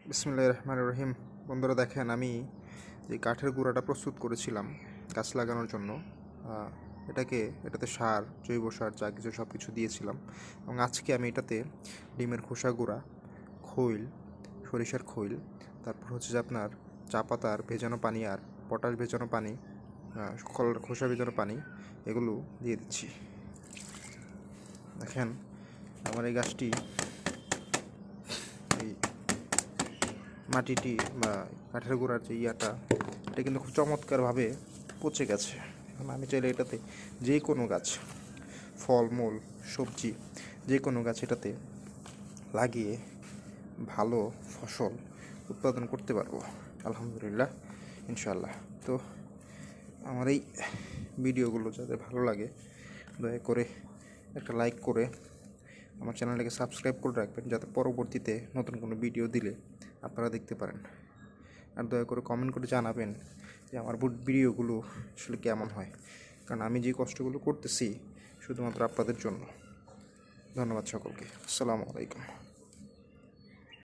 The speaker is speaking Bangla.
বিসমিল্লাহির রহমানির রহিম। বন্ধুরা দেখেন, আমি যে কাঠের গুঁড়াটা প্রস্তুত করেছিলাম গাছ লাগানোর জন্য, এটাতে সার, জৈব সার যা কিছু সব কিছু দিয়েছিলাম। এবং আজকে আমি এটাতে ডিমের খোসা গুঁড়া, খৈল, সরিষার খৈল, তারপর হচ্ছে যে আপনার চা পাতার ভেজানো পানি আর পটাশ ভেজানো পানি, খোসা ভেজানো পানি, এগুলো দিয়ে দিচ্ছি। দেখেন আমার এই গাছটি, এই মাটিটি বা কাঠের গুঁড়ার যে এটা কিন্তু খুব চমৎকারভাবে পচে গেছে। এখন আমি চাইলে এটাতে যে কোনো গাছ, ফলমূল, সবজি, যে কোনো গাছ এটাতে লাগিয়ে ভালো ফসল উৎপাদন করতে পারবো আলহামদুলিল্লাহ, ইনশাআল্লাহ। তো আমার এই ভিডিওগুলো যাতে ভালো লাগে, দয়া করে একটা লাইক করে আমার চ্যানেলটাকে সাবস্ক্রাইব করে রাখবেন, যাতে পরবর্তীতে নতুন কোনো ভিডিও দিলে আপনারা দেখতে পারেন। আর দয়া করে কমেন্ট করে জানাবেন যে আমার ভিডিওগুলো আসলে কেমন হয়, কারণ আমি যে কষ্টগুলো করতেছি শুধুমাত্র আপনাদের জন্য। ধন্যবাদ সকলকে। আসসালামু আলাইকুম।